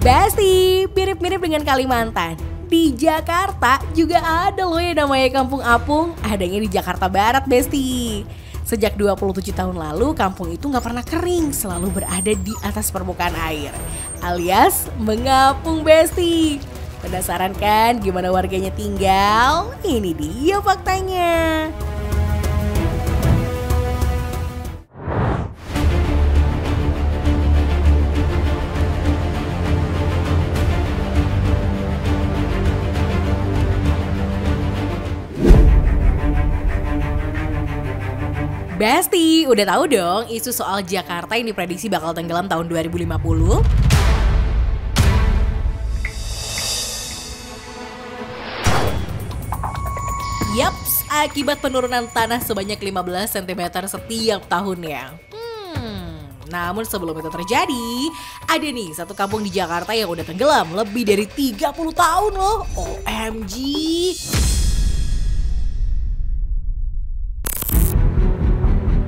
Besti, mirip-mirip dengan Kalimantan. Di Jakarta juga ada loh yang namanya Kampung Apung, adanya di Jakarta Barat, Besti. Sejak 27 tahun lalu, kampung itu nggak pernah kering, selalu berada di atas permukaan air. Alias mengapung, Besti. Penasaran kan gimana warganya tinggal? Ini dia faktanya. Besti, udah tahu dong isu soal Jakarta yang diprediksi bakal tenggelam tahun 2050? Yaps, akibat penurunan tanah sebanyak 15 cm setiap tahunnya. Namun sebelum itu terjadi, ada nih satu kampung di Jakarta yang udah tenggelam lebih dari 30 tahun loh. OMG!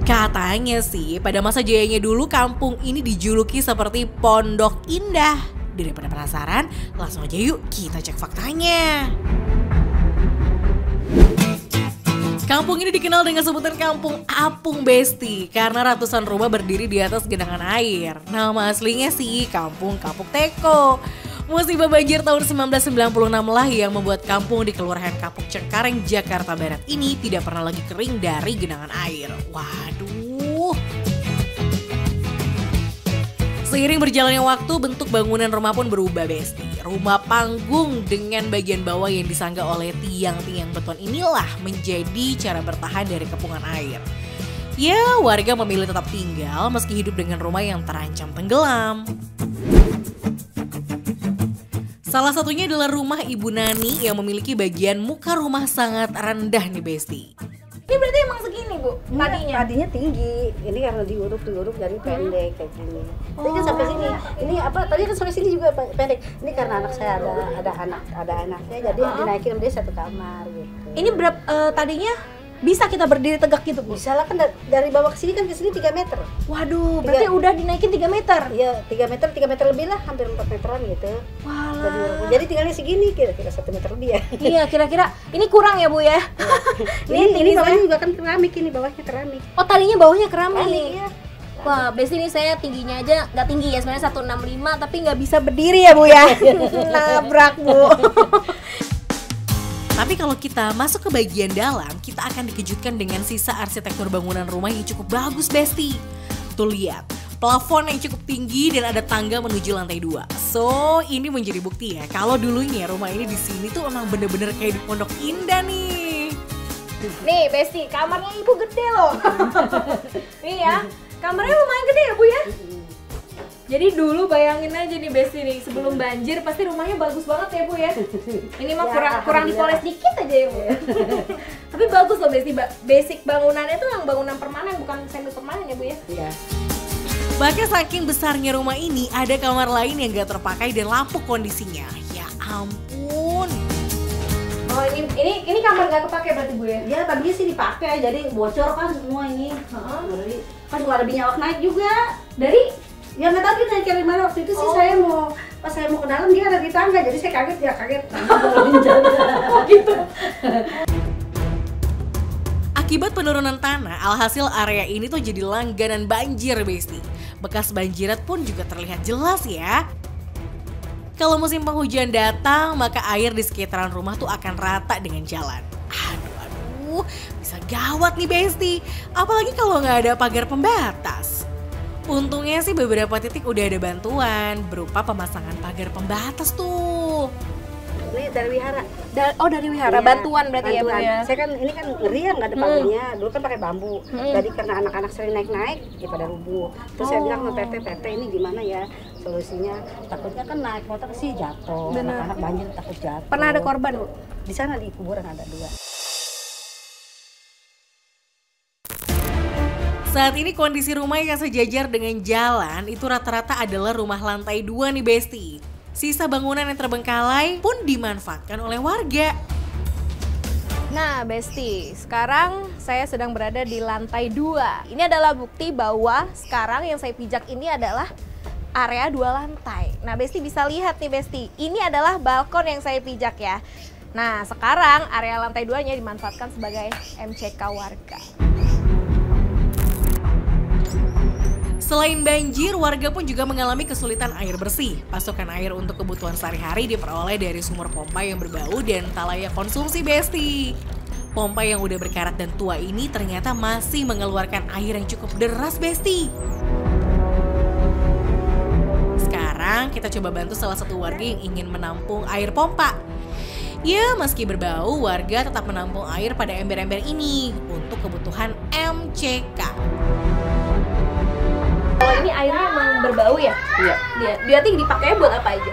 Katanya sih pada masa jayanya dulu kampung ini dijuluki seperti Pondok Indah. Daripada penasaran, langsung aja yuk kita cek faktanya. Kampung ini dikenal dengan sebutan Kampung Apung, Besti, karena ratusan rumah berdiri di atas genangan air. Nama aslinya sih Kampung Kapuk Teko. Musibah banjir tahun 1996 lah yang membuat kampung di Kelurahan Kapuk Cengkareng, Jakarta Barat ini tidak pernah lagi kering dari genangan air. Waduh. Seiring berjalannya waktu, bentuk bangunan rumah pun berubah, Besti. Rumah panggung dengan bagian bawah yang disangga oleh tiang-tiang beton inilah menjadi cara bertahan dari kepungan air. Ya, warga memilih tetap tinggal meski hidup dengan rumah yang terancam tenggelam. Salah satunya adalah rumah Ibu Nani yang memiliki bagian muka rumah sangat rendah nih, Besti. Ini berarti emang segini, Bu? Tadinya tinggi. Ini karena diuruk dari pendek kayak gini. Ini kan sampai sini. Ini apa? Tadi kan sampai sini juga pendek. Ini karena anak saya ada anaknya, jadi dinaikin dia satu kamar gitu. Ini berapa tadinya bisa kita berdiri tegak gitu, Bu? Bisa lah, kan dari bawah ke sini 3 meter. Waduh, berarti udah dinaikin 3 meter? Iya, 3 meter lebih lah, hampir 4 meteran gitu. Walah. Jadi tinggalnya segini, kira-kira 1 meter lebih ya. Iya, kira-kira. Ini kurang ya, Bu ya? Ini bawahnya juga kan keramik, ini bawahnya keramik. Oh, tadinya bawahnya keramik. Iya. Wah, Besti ini saya tingginya aja nggak tinggi ya, sebenarnya 165 tapi nggak bisa berdiri ya, Bu ya. Nabrak, Bu. Tapi kalau kita masuk ke bagian dalam, kita akan dikejutkan dengan sisa arsitektur bangunan rumah yang cukup bagus, Besti. Tuh lihat, plafon yang cukup tinggi dan ada tangga menuju lantai 2. So, ini menjadi bukti ya kalau dulunya rumah ini di sini tuh emang bener-bener kayak di Pondok Indah nih. Nih, Besti, kamarnya Ibu gede loh. Nih ya, kamarnya lumayan gede ya, Bu ya? Jadi dulu bayangin aja nih, Besti nih, sebelum banjir pasti rumahnya bagus banget ya, Bu ya. Ini mah kurang dipoles dikit aja ya, Bu ya. Tapi bagus loh, Besti. Basic bangunannya tuh yang bangunan permanen, bukan semi permanen ya, Bu ya. Iya. Bahkan saking besarnya rumah ini, ada kamar lain yang gak terpakai dan lapuk kondisinya. Ya ampun. Oh, ini kamar gak kepake berarti, Bu ya? Ya tadinya sih dipakai, jadi bocor kan semua ini. Jadi kan juga ada binyawak naik juga. Dari Ya nggak tahu dia naik dari mana waktu itu sih. Pas saya mau ke dalam dia ada di tangga, jadi saya kaget gitu. Akibat penurunan tanah, alhasil area ini tuh jadi langganan banjir, Besti. Bekas banjirat pun juga terlihat jelas ya. Kalau musim penghujan datang, maka air di sekitaran rumah tuh akan rata dengan jalan. Aduh, bisa gawat nih, Besti. Apalagi kalau nggak ada pagar pembatas. Untungnya sih beberapa titik udah ada bantuan berupa pemasangan pagar pembatas tuh. Ini dari wihara. Dari wihara, Iya, bantuan berarti ya, Bu ya? Saya kan ini kan ngeri ya, nggak ada pagarnya. Dulu kan pakai bambu. Jadi karena anak-anak sering naik ya pada rubuh. Terus saya bilang sama PT ini gimana ya solusinya? Takutnya kan naik motor sih jatuh. Benar. Anak-anak banjir takut jatuh. Pernah ada korban, Bu? Di sana di kuburan ada 2. Saat ini kondisi rumah yang sejajar dengan jalan itu rata-rata adalah rumah lantai 2 nih, Besti. Sisa bangunan yang terbengkalai pun dimanfaatkan oleh warga. Nah, Besti, sekarang saya sedang berada di lantai 2. Ini adalah bukti bahwa sekarang yang saya pijak ini adalah area 2 lantai. Nah, Besti bisa lihat nih Besti, ini adalah balkon yang saya pijak ya. Nah, sekarang area lantai 2-nya dimanfaatkan sebagai MCK warga. Selain banjir, warga pun juga mengalami kesulitan air bersih. Pasokan air untuk kebutuhan sehari-hari diperoleh dari sumur pompa yang berbau dan tak layak konsumsi, Besti. Pompa yang udah berkarat dan tua ini ternyata masih mengeluarkan air yang cukup deras, Besti. Sekarang kita coba bantu salah satu warga yang ingin menampung air pompa. Ya, meski berbau, warga tetap menampung air pada ember-ember ini untuk kebutuhan MCK. Kalau ini airnya emang berbau ya? Iya. Berarti dipakainya buat apa aja?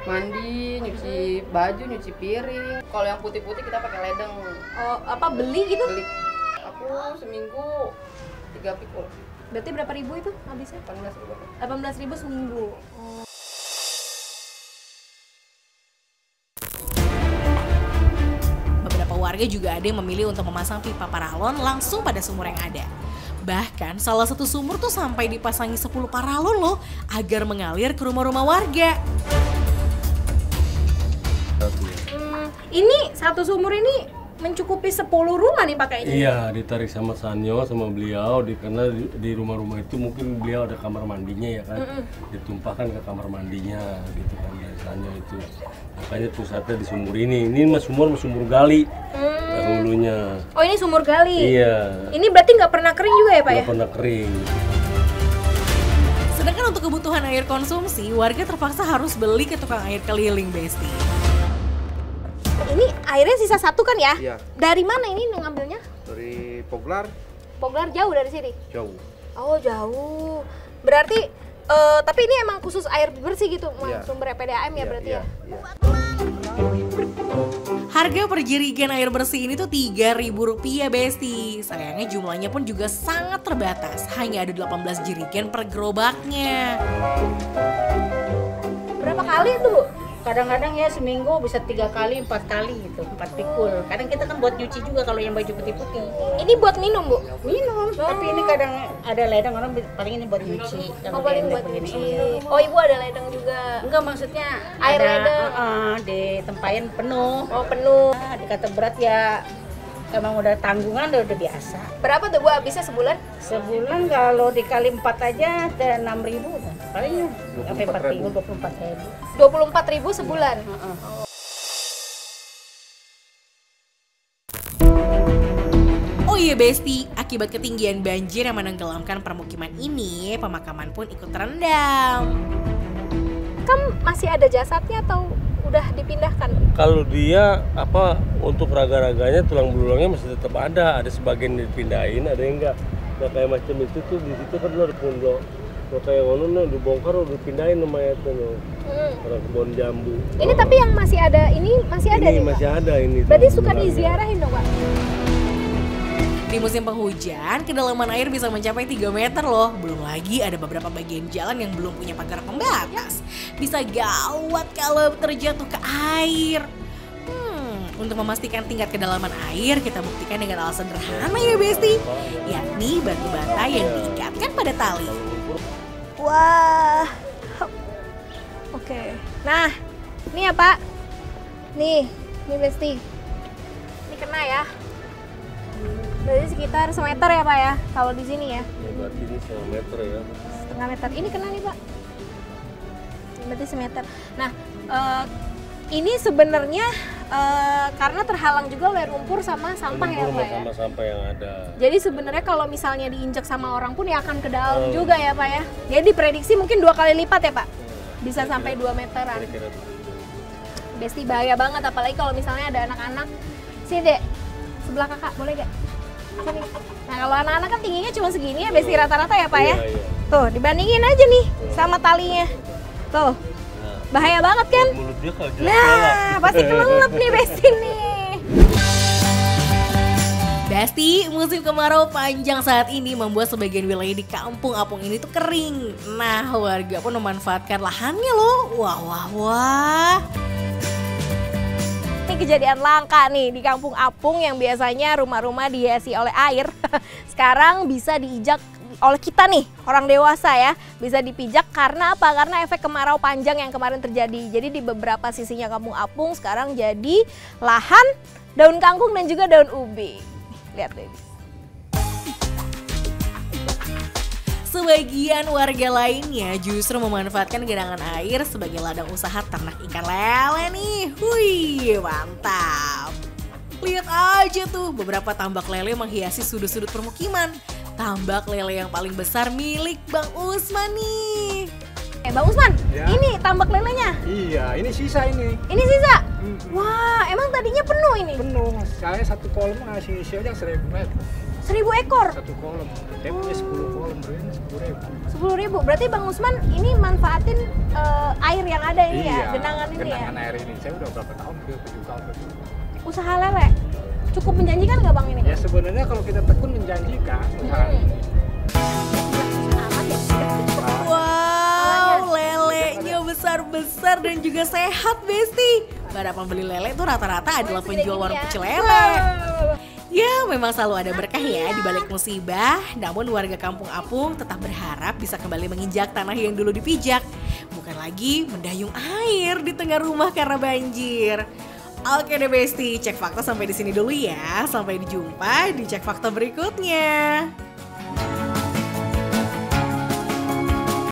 Mandi, nyuci baju, nyuci piring. Kalau yang putih-putih kita pakai ledeng. Oh, apa beli gitu? Beli. Aku seminggu 3 pikul. Berarti berapa ribu itu habisnya? 18.000. 18.000 seminggu. Beberapa warga juga ada yang memilih untuk memasang pipa paralon langsung pada sumur yang ada. Bahkan salah satu sumur tuh sampai dipasangi 10 paralon loh agar mengalir ke rumah-rumah warga. Ini satu sumur ini mencukupi 10 rumah nih pakainya? Iya, ditarik sama Sanyo sama beliau karena di rumah-rumah itu mungkin beliau ada kamar mandinya ya kan, ditumpahkan ke kamar mandinya gitu kan dari Sanyo itu. Makanya pusatnya di sumur ini mah sumur gali dahulunya. Oh, ini sumur gali? Iya. Ini berarti nggak pernah kering juga ya Pak ya? Nggak pernah kering. Sedangkan untuk kebutuhan air konsumsi, warga terpaksa harus beli ke tukang air keliling, Besti. Ini airnya sisa satu kan ya? Iya. Dari mana ini ngambilnya? Dari Poglar Poglar jauh dari sini? jauh. Oh jauh. Berarti, tapi ini emang khusus air bersih gitu, Iya. sumber PDAM ya berarti ya? Iya. Harga per jerigen air bersih ini tuh Rp3.000, Besti. Sayangnya jumlahnya pun juga sangat terbatas. Hanya ada 18 jerigen per gerobaknya. Berapa kali tuh? Kadang-kadang ya seminggu bisa 3 kali, 4 kali gitu, 4 pikul. Kadang kita kan buat nyuci juga kalau yang baju putih-putih. Ini buat minum Bu? Minum, tapi ini kadang ada ledeng orang paling ini buat nyuci. Oh paling buat begini. nyuci. Oh Ibu ada ledeng juga? Enggak, maksudnya Air ada, ledeng. di tempayan penuh. Oh penuh. Nah, dikata berat ya emang udah tanggungan udah biasa. Berapa tuh Bu habisnya sebulan? Sebulan kalau dikali 4 aja ada 6.000 udah. Paling sampai 4.000, 24.000. 24.000 sebulan? Oh iya Besti, akibat ketinggian banjir yang menenggelamkan permukiman ini, pemakaman pun ikut terendam. Kan masih ada jasadnya atau udah dipindahkan? Kalau dia untuk raga-raganya tulang belulangnya masih tetap ada sebagian dipindahin, ada yang enggak. Nah kayak macam itu tuh di situ kan dulu ada pondok. Kalau kayak ngono dibongkar udah dipindahin namanya tuh. Orang kebun jambu. Ini tapi yang masih ada ini masih ada Ini nih, masih Pak? ada ini. Berarti tulang suka belulangnya. diziarahin dong Pak? Di musim penghujan, kedalaman air bisa mencapai 3 meter loh. Belum lagi ada beberapa bagian jalan yang belum punya pagar pembatas. Bisa gawat kalau terjatuh ke air. Untuk memastikan tingkat kedalaman air, kita buktikan dengan alat sederhana ya Besti, yakni batu bata yang diikatkan pada tali. Wah. Oke. Nah, ini ya Pak. Nih Besti. Ini kena ya. Berarti sekitar semeter ya Pak ya, kalau di sini ya. Ya, berarti ini 1 meter ya. Setengah meter. Ini kena nih Pak. Berarti semeter. Nah, ini sebenarnya karena terhalang juga oleh lumpur sama sampah ya Pak ya. Sama sampah yang ada. Jadi sebenarnya kalau misalnya diinjak sama orang pun ya akan ke dalam juga ya Pak ya. Jadi diprediksi mungkin 2 kali lipat ya Pak. Bisa sampai 2 meteran. Kira-kira begitu. Besti bahaya banget apalagi kalau misalnya ada anak-anak. Sini Dek, sebelah kakak boleh gak? Sini. Nah kalau anak-anak kan tingginya cuma segini ya Besti rata-rata ya Pak ya. Iya, iya. Tuh dibandingin aja nih sama talinya. Tuh. Bahaya banget kan? Mulut dia kalau jelas Nah, pasti kelelep nih Besti nih. Besti, musim kemarau panjang saat ini membuat sebagian wilayah di kampung apung ini tuh kering. Nah, warga pun memanfaatkan lahannya loh. Wah. Ini kejadian langka nih di kampung apung yang biasanya rumah-rumah dihiasi oleh air. Sekarang bisa diinjak oleh kita nih, orang dewasa ya, bisa dipijak karena apa? Karena efek kemarau panjang yang kemarin terjadi. Jadi di beberapa sisinya Kampung Apung sekarang jadi lahan daun kangkung dan juga daun ubi. Lihat deh. Sebagian warga lainnya justru memanfaatkan genangan air sebagai ladang usaha ternak ikan lele nih. Wih, mantap. Lihat aja tuh, beberapa tambak lele menghiasi sudut-sudut permukiman. Tambak lele yang paling besar milik Bang Usman nih. Bang Usman, Ya. ini tambak lelenya. Iya, ini sisa ini. Ini sisa? Wah, emang tadinya penuh ini? Penuh. Saya satu kolom ngasih isi aja 1000 meter. 1000 ekor? Satu kolom. Dia punya 10 kolom, berarti 10.000. 10.000. Berarti Bang Usman ini manfaatin air yang ada ini ya, genangan ini ya. Genangan air ini. Saya udah berapa tahun? 7 tahun. Usaha lele. Cukup menjanjikan nggak Bang ini? Ya sebenarnya kalau kita tekun menjanjikan usaha ini. Amat ya. Wow, lelenya besar-besar dan juga sehat, Besti. Para pembeli lele tuh rata-rata adalah penjual warung pecel lele. Ya, memang selalu ada berkah ya di balik musibah. Namun warga Kampung Apung tetap berharap bisa kembali menginjak tanah yang dulu dipijak. Bukan lagi mendayung air di tengah rumah karena banjir. Oke deh Besti, cek fakta sampai di sini dulu ya. Sampai dijumpa di cek fakta berikutnya.